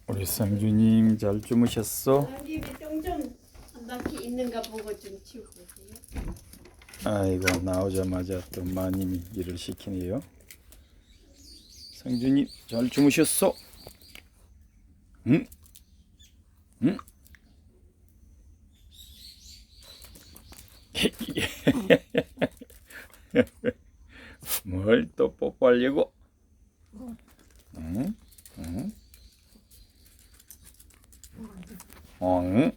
우리 상주님 잘 주무셨어? 여기 똥좀 한 바퀴 있는가 보고 좀 치우고 오세요. 아이고 나오자마자 또 마님이 일을 시키네요. 상주님 잘 주무셨어? 응? 응? 뭘 또 뽀뽀하려고? 응? 응? 응?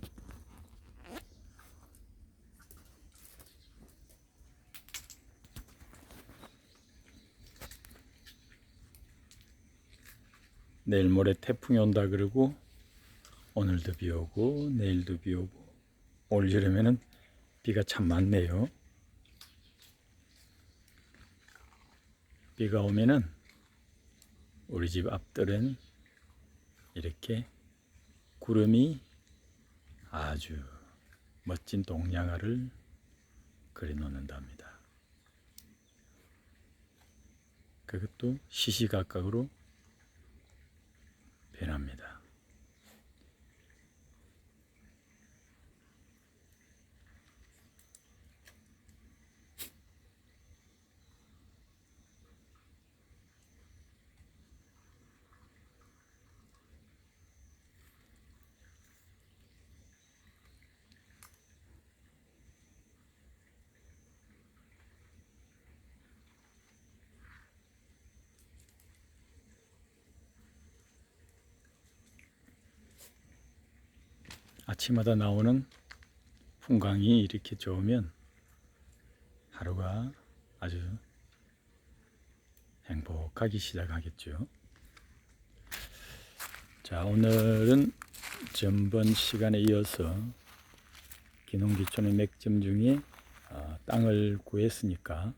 내일 모레 태풍이 온다 그러고 오늘도 비 오고 내일도 비 오고 올 여름에는 비가 참 많네요. 비가 오면은 우리 집 앞뜰은 이렇게 구름이 아주 멋진 동양화를 그려놓는답니다. 그것도 시시각각으로 변합니다. 아침마다 나오는 풍광이 이렇게 좋으면 하루가 아주 행복하기 시작하겠죠. 자, 오늘은 전번 시간에 이어서 기농기촌의 맥점 중에 땅을 구했으니까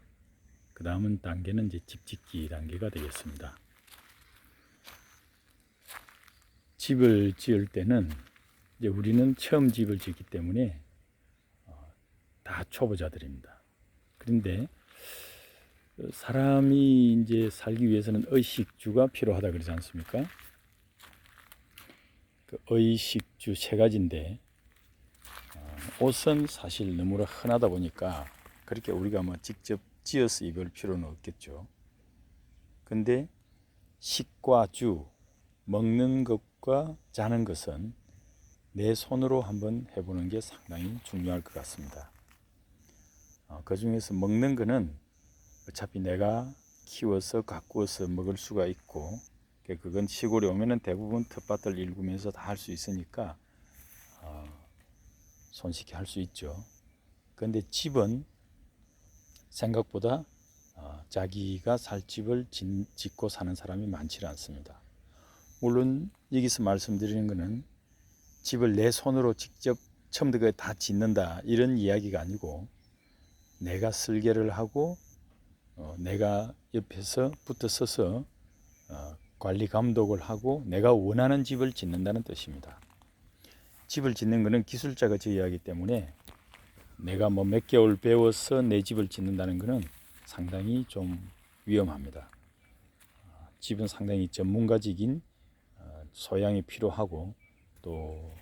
그 다음은 단계는 이제 집 짓기 단계가 되겠습니다. 집을 지을 때는 이제 우리는 처음 집을 짓기 때문에 다 초보자들입니다. 그런데 사람이 이제 살기 위해서는 의식주가 필요하다 그러지 않습니까? 그 의식주 세 가지인데 옷은 사실 너무나 흔하다 보니까 그렇게 우리가 뭐 직접 지어서 입을 필요는 없겠죠. 근데 식과 주, 먹는 것과 자는 것은 내 손으로 한번 해보는 게 상당히 중요할 것 같습니다. 그 중에서 먹는 거는 어차피 내가 키워서 가꾸어서 먹을 수가 있고 그건 시골에 오면은 대부분 텃밭을 일구면서 다 할 수 있으니까 손쉽게 할 수 있죠. 그런데 집은 생각보다 자기가 살 집을 짓고 사는 사람이 많지 않습니다. 물론 여기서 말씀드리는 것은 집을 내 손으로 직접 처음부터 다 짓는다 이런 이야기가 아니고 내가 설계를 하고 내가 옆에서 붙어 서서 관리 감독을 하고 내가 원하는 집을 짓는다는 뜻입니다. 집을 짓는 것은 기술자가 지어야 하기 때문에 내가 뭐 몇 개월 배워서 내 집을 짓는다는 것은 상당히 좀 위험합니다. 집은 상당히 전문가적인 소양이 필요하고 또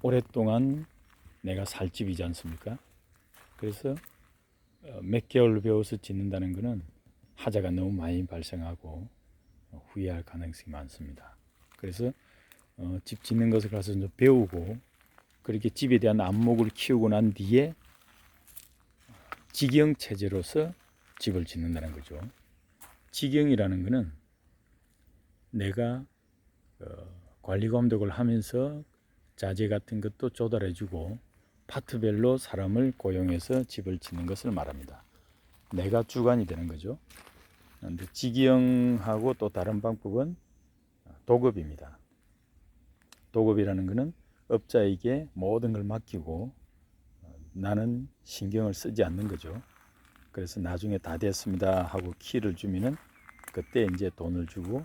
오랫동안 내가 살 집이지 않습니까? 그래서 몇 개월 배워서 짓는다는 것은 하자가 너무 많이 발생하고 후회할 가능성이 많습니다. 그래서 집 짓는 것을 가서 좀 배우고 그렇게 집에 대한 안목을 키우고 난 뒤에 직영 체제로서 집을 짓는다는 거죠. 직영이라는 것은 내가 관리 감독을 하면서 자재 같은 것도 조달해주고 파트별로 사람을 고용해서 집을 짓는 것을 말합니다. 내가 주관이 되는 거죠. 그런데 직영하고 또 다른 방법은 도급입니다. 도급이라는 것은 업자에게 모든 걸 맡기고 나는 신경을 쓰지 않는 거죠. 그래서 나중에 다 됐습니다 하고 키를 주면은 그때 이제 돈을 주고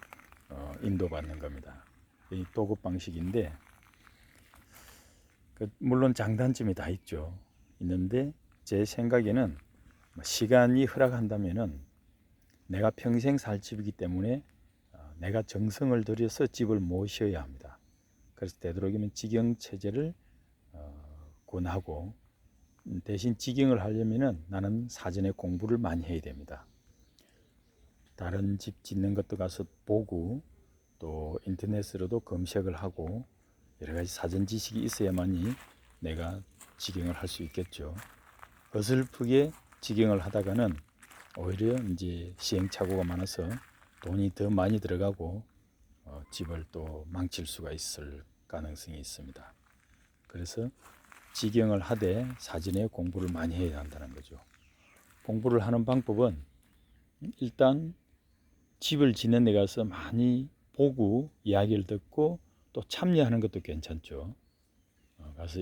인도받는 겁니다. 이 도급 방식인데 물론 장단점이 다 있는데 제 생각에는 시간이 허락한다면은 내가 평생 살 집이기 때문에 내가 정성을 들여서 집을 모셔야 합니다. 그래서 되도록이면 직영 체제를 권하고, 대신 직영을 하려면은 나는 사전에 공부를 많이 해야 됩니다. 다른 집 짓는 것도 가서 보고 또 인터넷으로도 검색을 하고 여러 가지 사전 지식이 있어야만이 내가 직영을 할 수 있겠죠. 어설프게 직영을 하다가는 오히려 이제 시행착오가 많아서 돈이 더 많이 들어가고 집을 또 망칠 수가 있을 가능성이 있습니다. 그래서 직영을 하되 사전에 공부를 많이 해야 한다는 거죠. 공부를 하는 방법은 일단 집을 짓는 데 가서 많이 보고 이야기를 듣고 또 참여하는 것도 괜찮죠. 가서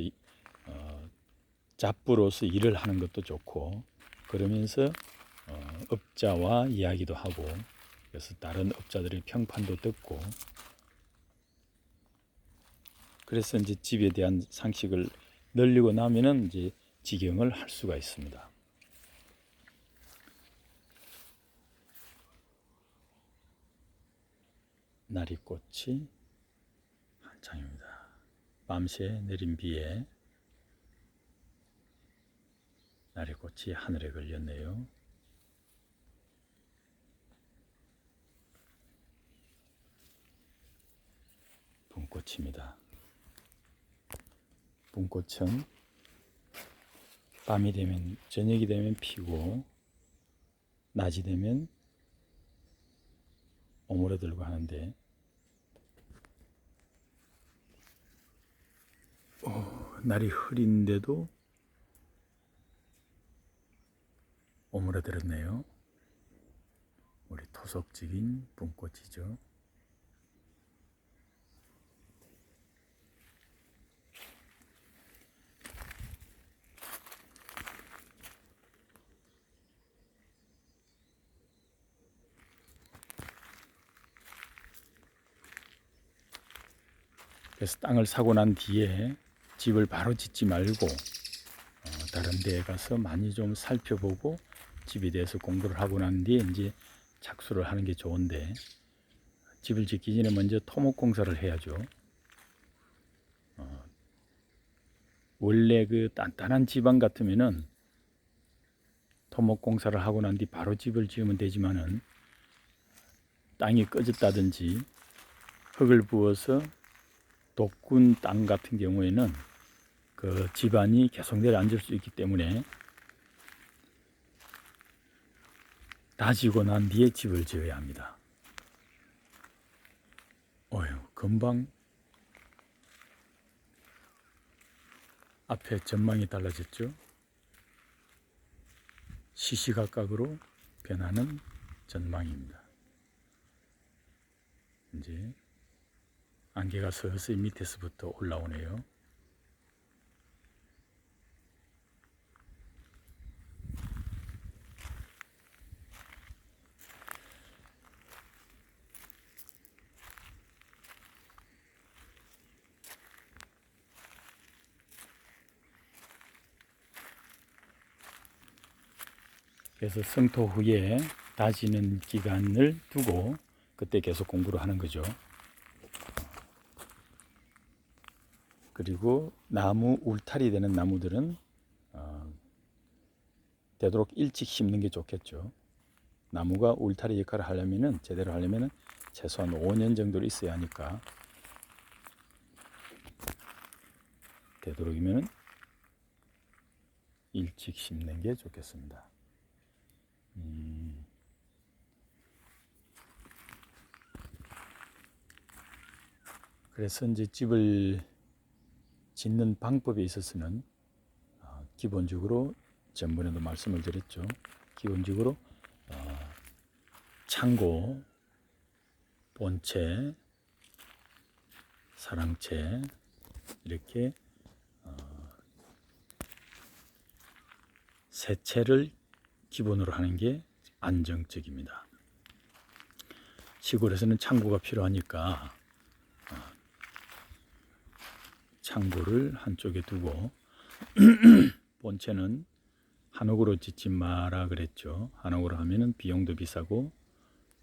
잡부로서 일을 하는 것도 좋고, 그러면서 업자와 이야기도 하고, 그래서 다른 업자들의 평판도 듣고, 그래서 이제 집에 대한 상식을 늘리고 나면은 이제 직영을 할 수가 있습니다. 나리꽃이 한창입니다. 밤새 내린 비에 나리꽃이 하늘에 걸렸네요. 붕꽃입니다. 붕꽃은 밤이 되면, 저녁이 되면 피고 낮이 되면 오므려들고 하는데 날이 흐린데도 오므려들었네요. 우리 토속적인 붕꽃이죠. 그래서 땅을 사고 난 뒤에 집을 바로 짓지 말고 다른 데에 가서 많이 좀 살펴보고 집에 대해서 공부를 하고 난 뒤에 이제 착수를 하는 게 좋은데, 집을 짓기 전에 먼저 토목 공사를 해야죠. 원래 그 단단한 집안 같으면은 토목 공사를 하고 난 뒤 바로 집을 지으면 되지만은, 땅이 꺼졌다든지 흙을 부어서 독군 땅 같은 경우에는 그 집안이 계속 내려앉을 수 있기 때문에 다지고 난 뒤에 집을 지어야 합니다. 금방 앞에 전망이 달라졌죠. 시시각각으로 변하는 전망입니다. 이제 안개가 서서히 밑에서부터 올라오네요. 그래서 성토 후에 다지는 기간을 두고 그때 계속 공부를 하는 거죠. 그리고 나무 울타리 되는 나무들은 되도록 일찍 심는 게 좋겠죠. 나무가 울타리 역할을 하려면은, 제대로 하려면은 최소한 5년 정도로 있어야 하니까 되도록이면은 일찍 심는 게 좋겠습니다. 그래서 이제 집을 짓는 방법에 있어서는 기본적으로 전번에도 말씀을 드렸죠. 기본적으로 창고, 본체, 사랑채 이렇게 세 채를 기본으로 하는 게 안정적입니다. 시골에서는 창고가 필요하니까 창고를 한쪽에 두고 본체는 한옥으로 짓지 마라 그랬죠. 한옥으로 하면은 비용도 비싸고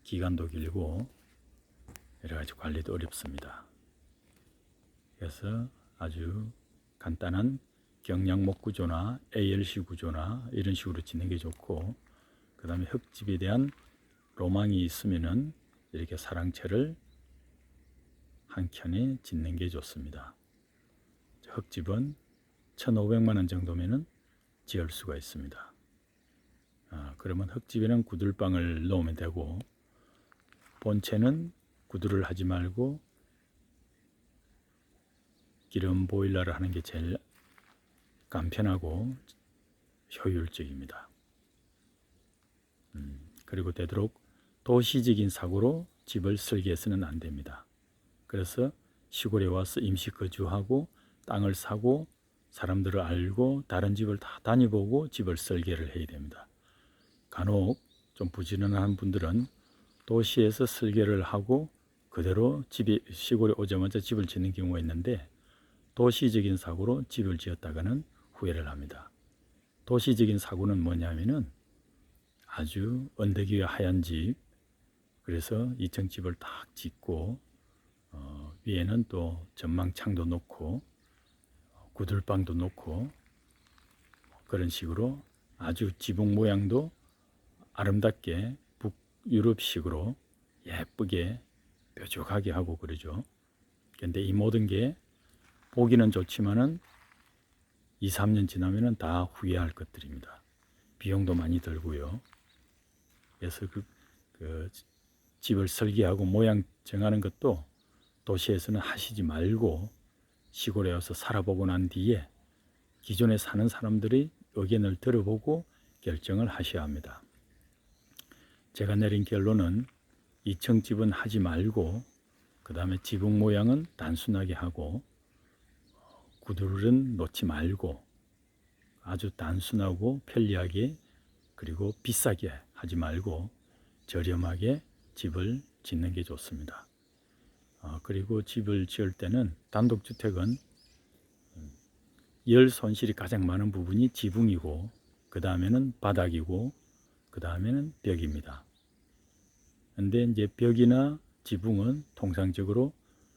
기간도 길고 여러 가지 관리도 어렵습니다. 그래서 아주 간단한 경량목 구조나 ALC 구조나 이런 식으로 짓는 게 좋고, 그 다음에 흙집에 대한 로망이 있으면은 이렇게 사랑채를 한 켠에 짓는 게 좋습니다. 흙집은 1,500만 원 정도면은 지을 수가 있습니다. 그러면 흙집에는 구들방을 넣으면 되고, 본체는 구두를 하지 말고 기름 보일러를 하는 게 제일 간편하고 효율적입니다. 그리고 되도록 도시적인 사고로 집을 설계해서는 안 됩니다. 그래서 시골에 와서 임시 거주하고 땅을 사고 사람들을 알고 다른 집을 다 다녀보고 집을 설계를 해야 됩니다. 간혹 좀 부지런한 분들은 도시에서 설계를 하고 그대로 시골에 오자마자 집을 짓는 경우가 있는데, 도시적인 사고로 집을 지었다가는 후회를 합니다. 도시적인 사고는 뭐냐면은 아주 언덕 위에 하얀 집, 그래서 2층 집을 딱 짓고 위에는 또 전망창도 놓고 구들방도 놓고 그런 식으로 아주 지붕 모양도 아름답게 북유럽식으로 예쁘게 뾰족하게 하고 그러죠. 그런데 이 모든 게 보기는 좋지만은 2, 3년 지나면은 다 후회할 것들입니다. 비용도 많이 들고요. 그래서 그 집을 설계하고 모양 정하는 것도 도시에서는 하시지 말고 시골에 와서 살아보고 난 뒤에 기존에 사는 사람들의 의견을 들어보고 결정을 하셔야 합니다. 제가 내린 결론은 2층 집은 하지 말고, 그 다음에 지붕 모양은 단순하게 하고 구들은 놓지 말고 아주 단순하고 편리하게, 그리고 비싸게 하지 말고 저렴하게 집을 짓는 게 좋습니다. 그리고 집을 지을 때는 단독주택은 열 손실이 가장 많은 부분이 지붕이고, 그 다음에는 바닥이고, 그 다음에는 벽입니다. 근데 이제 벽이나 지붕은 통상적으로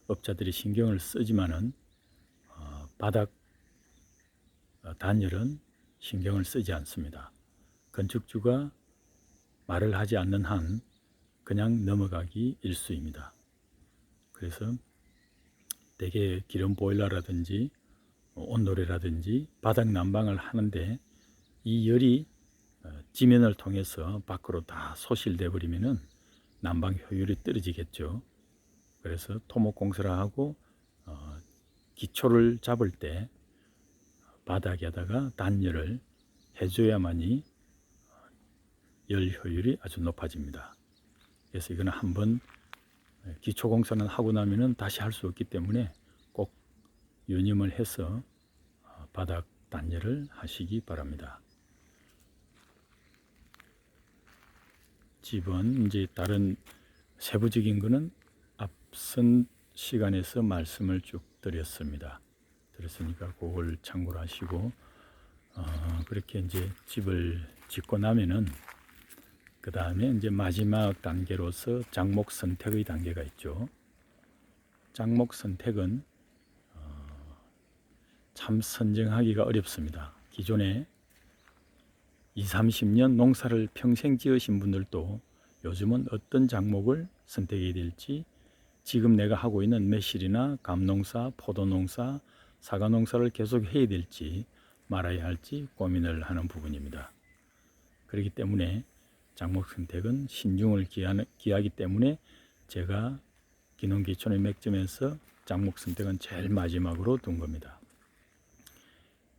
업자들이 신경을 쓰지만은 바닥 단열은 신경을 쓰지 않습니다. 건축주가 말을 하지 않는 한 그냥 넘어가기 일쑤입니다. 그래서 대개 기름 보일러라든지 온도래라든지 바닥 난방을 하는데 이 열이 지면을 통해서 밖으로 다 소실돼 버리면은 난방 효율이 떨어지겠죠. 그래서 토목 공사를 하고 기초를 잡을 때 바닥에다가 단열을 해줘야만이 열 효율이 아주 높아집니다. 그래서 이거는 한번 기초 공사는 하고 나면은 다시 할 수 없기 때문에 꼭 유념을 해서 바닥 단열을 하시기 바랍니다. 집은 이제 다른 세부적인 거는 앞선 시간에서 말씀을 쭉 드렸습니다. 그랬으니까 그걸 참고를 하시고, 그렇게 이제 집을 짓고 나면은 그 다음에 이제 마지막 단계로서 장목 선택의 단계가 있죠. 장목 선택은 참 선정하기가 어렵습니다. 기존에 20, 30년 농사를 평생 지으신 분들도 요즘은 어떤 작목을 선택해야 될지, 지금 내가 하고 있는 매실이나 감농사, 포도농사, 사과농사를 계속 해야 될지 말아야 할지 고민을 하는 부분입니다. 그렇기 때문에 작목 선택은 신중을 기하기 때문에 제가 기농기촌의 맥점에서 작목 선택은 제일 마지막으로 둔 겁니다.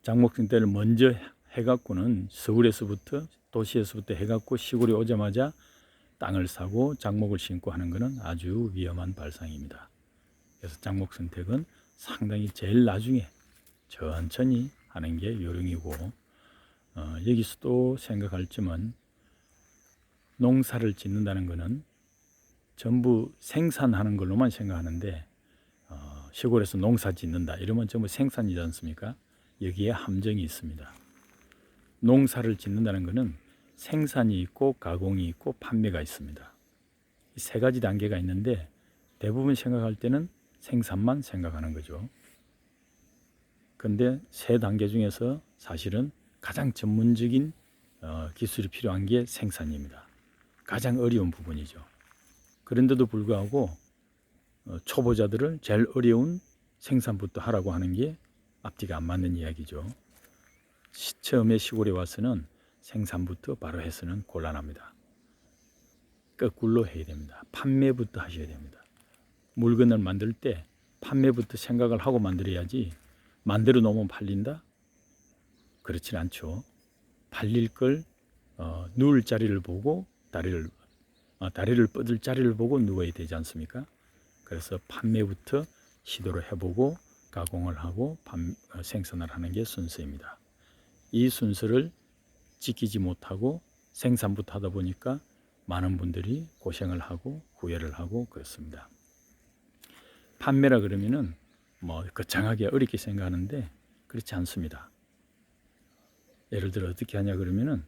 작목 선택을 먼저 해갖고는 서울에서부터 도시에서부터 해갖고 시골에 오자마자 땅을 사고 작목을 심고 하는 것은 아주 위험한 발상입니다. 그래서 작목 선택은 상당히 제일 나중에 천천히 하는 게 요령이고, 여기서도 생각할 점은 농사를 짓는다는 것은 전부 생산하는 걸로만 생각하는데 시골에서 농사 짓는다 이러면 전부 생산이지 않습니까? 여기에 함정이 있습니다. 농사를 짓는다는 것은 생산이 있고 가공이 있고 판매가 있습니다. 이 세 가지 단계가 있는데 대부분 생각할 때는 생산만 생각하는 거죠. 근데 세 단계 중에서 사실은 가장 전문적인 기술이 필요한 게 생산입니다. 가장 어려운 부분이죠. 그런데도 불구하고 초보자들을 제일 어려운 생산부터 하라고 하는 게 앞뒤가 안 맞는 이야기죠. 처음에 시골에 와서는 생산부터 바로 해서는 곤란합니다. 거꾸로 해야 됩니다. 판매부터 하셔야 됩니다. 물건을 만들 때 판매부터 생각을 하고 만들어야지 만들어 놓으면 팔린다? 그렇진 않죠. 팔릴 걸 누울 자리를 보고 다리를 뻗을 자리를 보고 누워야 되지 않습니까? 그래서 판매부터 시도를 해보고 가공을 하고 생산을 하는 게 순서입니다. 이 순서를 지키지 못하고 생산부터 하다 보니까 많은 분들이 고생을 하고 후회를 하고 그렇습니다. 판매라 그러면은 거창하게 어렵게 생각하는데 그렇지 않습니다. 예를 들어 어떻게 하냐 그러면은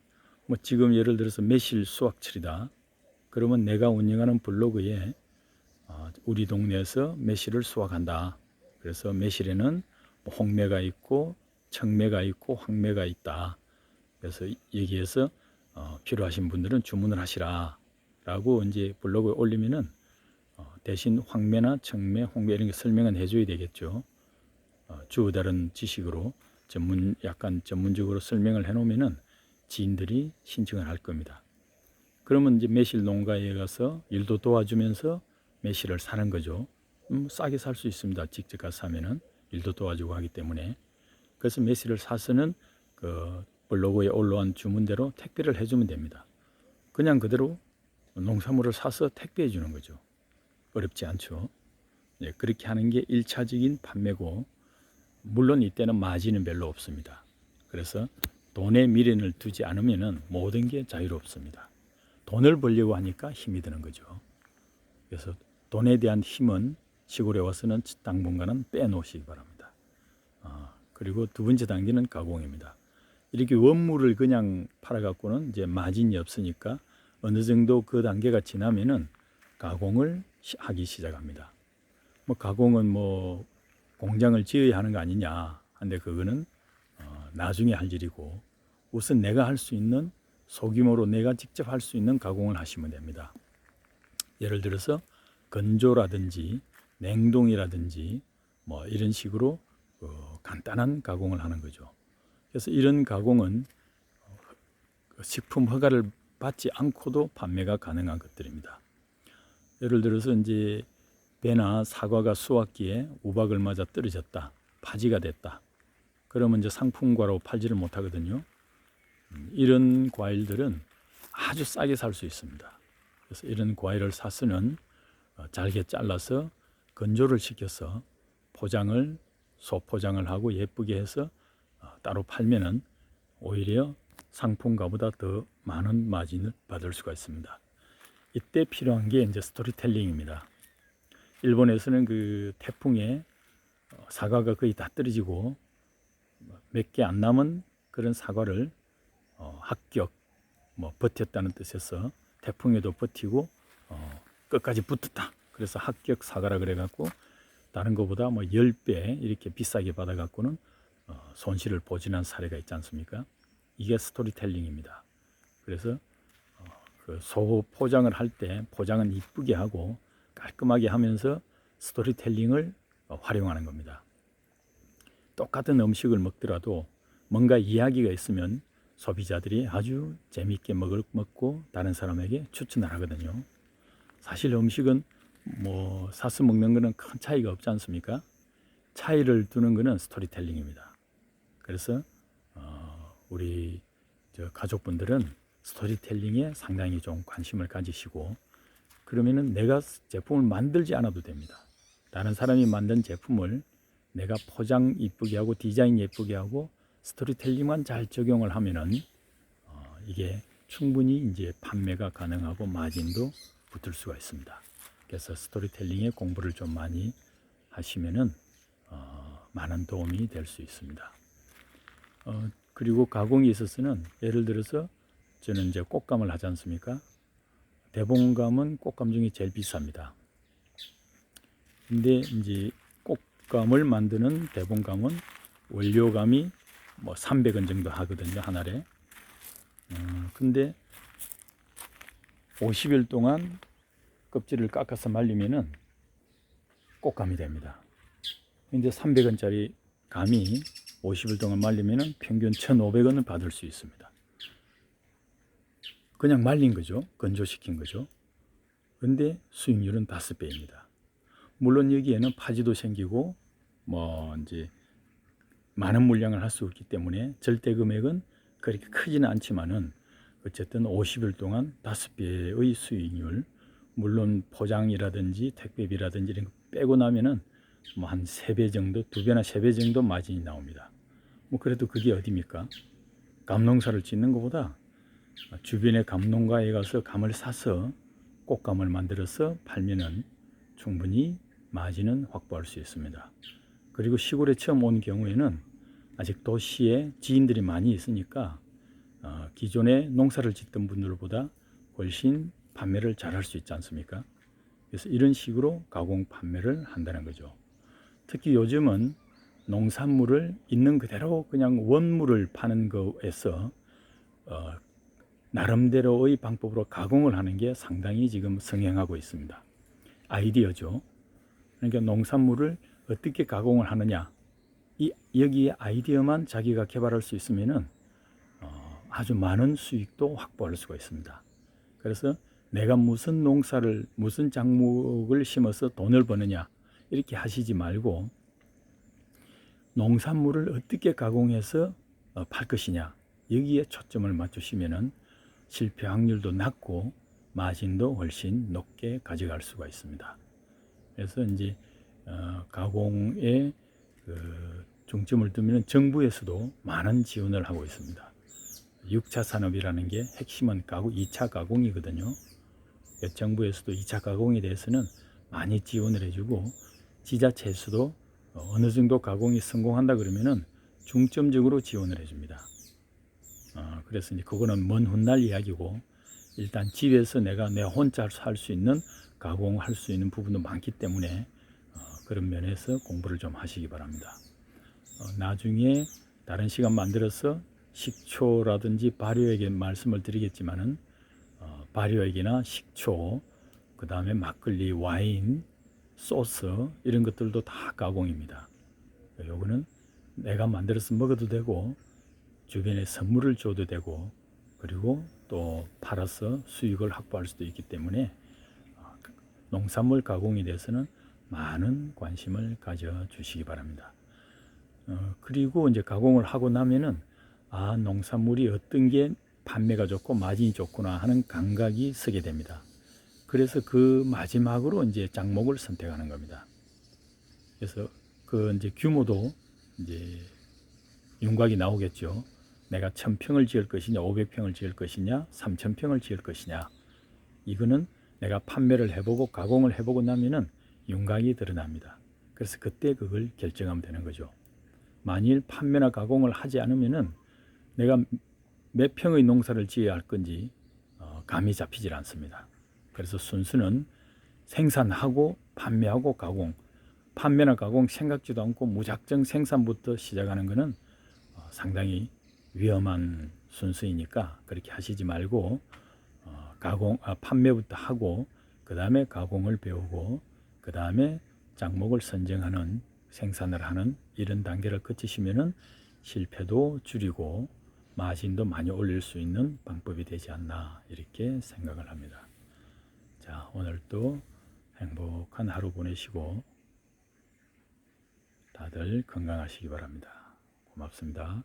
지금 예를 들어서 매실 수확철이다. 그러면 내가 운영하는 블로그에 우리 동네에서 매실을 수확한다. 그래서 매실에는 홍매가 있고 청매가 있고 황매가 있다. 그래서 여기에서 필요하신 분들은 주문을 하시라 라고 이제 블로그에 올리면은 대신 황매나 청매, 홍매 이런 게 설명은 해줘야 되겠죠. 주어 다른 지식으로 약간 전문적으로 설명을 해놓으면은 지인들이 신청을 할 겁니다. 그러면 이제 매실 농가에 가서 일도 도와주면서 매실을 사는 거죠. 싸게 살 수 있습니다. 직접 가서 사면은 일도 도와주고 하기 때문에. 그래서 매실을 사서는 그 블로그에 올라온 주문대로 택배를 해주면 됩니다. 그냥 그대로 농산물을 사서 택배해 주는 거죠. 어렵지 않죠. 네, 그렇게 하는 게 1차적인 판매고, 물론 이때는 마진은 별로 없습니다. 그래서 돈에 미련을 두지 않으면 모든 게 자유롭습니다. 돈을 벌려고 하니까 힘이 드는 거죠. 그래서 돈에 대한 힘은 시골에 와서는 당분간은 빼놓으시기 바랍니다. 그리고 두 번째 단계는 가공입니다. 이렇게 원물을 그냥 팔아갖고는 이제 마진이 없으니까 어느 정도 그 단계가 지나면은 가공을 하기 시작합니다. 가공은 공장을 지어야 하는 거 아니냐. 근데 그거는 나중에 할 일이고, 우선 내가 할 수 있는 소규모로 내가 직접 할 수 있는 가공을 하시면 됩니다. 예를 들어서 건조라든지 냉동이라든지 이런 식으로 간단한 가공을 하는 거죠. 그래서 이런 가공은 식품 허가를 받지 않고도 판매가 가능한 것들입니다. 예를 들어서 이제 배나 사과가 수확기에 우박을 맞아 떨어졌다, 파지가 됐다. 그러면 이제 상품과로 팔지를 못하거든요. 이런 과일들은 아주 싸게 살 수 있습니다. 그래서 이런 과일을 사서는 잘게 잘라서 건조를 시켜서 소포장을 하고 예쁘게 해서 따로 팔면은 오히려 상품가보다 더 많은 마진을 받을 수가 있습니다. 이때 필요한 게 이제 스토리텔링입니다. 일본에서는 그 태풍에 사과가 거의 다 떨어지고 몇 개 안 남은 그런 사과를 합격, 버텼다는 뜻에서 태풍에도 버티고 끝까지 붙었다. 그래서 합격 사과라 그래갖고 다른 것보다 10배 이렇게 비싸게 받아갖고는 손실을 보진한 사례가 있지 않습니까? 이게 스토리텔링입니다. 그래서 그 소포장을 할 때 포장은 이쁘게 하고 깔끔하게 하면서 스토리텔링을 활용하는 겁니다. 똑같은 음식을 먹더라도 뭔가 이야기가 있으면 소비자들이 아주 재미있게 먹고 다른 사람에게 추천을 하거든요. 사실 음식은 사서 먹는 거는 큰 차이가 없지 않습니까? 차이를 두는 거는 스토리텔링입니다. 그래서 우리 가족분들은 스토리텔링에 상당히 좀 관심을 가지시고, 그러면은 내가 제품을 만들지 않아도 됩니다. 다른 사람이 만든 제품을 내가 포장 이쁘게 하고 디자인 예쁘게 하고 스토리텔링만 잘 적용을 하면은 이게 충분히 이제 판매가 가능하고 마진도 붙을 수가 있습니다. 그래서 스토리텔링에 공부를 좀 많이 하시면은 많은 도움이 될 수 있습니다. 그리고 가공에 있어서는 예를 들어서 저는 이제 꽃감을 하지 않습니까? 대봉감은 꽃감 중에 제일 비쌉니다. 근데 이제 꽃감을 만드는 대봉감은 원료감이 뭐 300원 정도 하거든요, 한 알에. 근데 50일 동안 껍질을 깎아서 말리면은 꽃감이 됩니다. 이제 300원짜리 감이 50일 동안 말리면은 평균 1,500원을 받을 수 있습니다. 그냥 말린 거죠. 건조시킨 거죠. 근데 수익률은 5배입니다. 물론 여기에는 파지도 생기고 뭐 이제 많은 물량을 할 수 없기 때문에 절대 금액은 그렇게 크지는 않지만은 어쨌든 50일 동안 5배의 수익률, 물론 포장이라든지 택배비라든지 이런 거 빼고 나면은 뭐 한 3배 정도, 2배나 3배 정도 마진이 나옵니다. 뭐 그래도 그게 어디입니까? 감농사를 짓는 것보다 주변의 감농가에 가서 감을 사서 꽃감을 만들어서 팔면은 충분히 마진은 확보할 수 있습니다. 그리고 시골에 처음 온 경우에는 아직 도시에 지인들이 많이 있으니까 기존에 농사를 짓던 분들보다 훨씬 판매를 잘할 수 있지 않습니까? 그래서 이런 식으로 가공 판매를 한다는 거죠. 특히 요즘은 농산물을 있는 그대로 그냥 원물을 파는 거에서 나름대로의 방법으로 가공을 하는 게 상당히 지금 성행하고 있습니다. 아이디어죠. 그러니까 농산물을 어떻게 가공을 하느냐, 여기에 아이디어만 자기가 개발할 수 있으면은 아주 많은 수익도 확보할 수가 있습니다. 그래서 내가 무슨 농사를, 무슨 작물을 심어서 돈을 버느냐 이렇게 하시지 말고 농산물을 어떻게 가공해서 팔 것이냐, 여기에 초점을 맞추시면은 실패 확률도 낮고 마진도 훨씬 높게 가져갈 수가 있습니다. 그래서 이제 가공에 중점을 두면 정부에서도 많은 지원을 하고 있습니다. 6차 산업이라는 게 핵심은 2차 가공이거든요. 정부에서도 2차 가공에 대해서는 많이 지원을 해주고 지자체에서도 어느 정도 가공이 성공한다 그러면은 중점적으로 지원을 해줍니다. 그래서 이제 그거는 먼 훗날 이야기고, 일단 집에서 내가 혼자 할 수 있는 가공할 수 있는 부분도 많기 때문에 그런 면에서 공부를 좀 하시기 바랍니다. 나중에 다른 시간 만들어서 식초라든지 발효액에 말씀을 드리겠지만은 발효액이나 식초, 그 다음에 막걸리, 와인, 소스 이런 것들도 다 가공입니다. 요거는 내가 만들어서 먹어도 되고 주변에 선물을 줘도 되고 그리고 또 팔아서 수익을 확보할 수도 있기 때문에 농산물 가공에 대해서는 많은 관심을 가져주시기 바랍니다. 그리고 이제 가공을 하고 나면은 농산물이 어떤 게 판매가 좋고 마진이 좋구나 하는 감각이 서게 됩니다. 그래서 그 마지막으로 이제 작목을 선택하는 겁니다. 그래서 그 이제 규모도 이제 윤곽이 나오겠죠. 내가 1000평을 지을 것이냐, 500평을 지을 것이냐, 3000평을 지을 것이냐. 이거는 내가 판매를 해보고 가공을 해보고 나면은 윤곽이 드러납니다. 그래서 그때 그걸 결정하면 되는 거죠. 만일 판매나 가공을 하지 않으면은 내가 몇 평의 농사를 지어야 할 건지 감이 잡히질 않습니다. 그래서 순수는 생산하고 판매하고 가공, 판매나 가공 생각지도 않고 무작정 생산부터 시작하는 것은 상당히 위험한 순수이니까 그렇게 하시지 말고 판매부터 하고 그 다음에 가공을 배우고 그 다음에 작목을 선정하는, 생산을 하는 이런 단계를 거치시면은 실패도 줄이고 마진도 많이 올릴 수 있는 방법이 되지 않나 이렇게 생각을 합니다. 자, 오늘도 행복한 하루 보내시고 다들 건강하시기 바랍니다. 고맙습니다.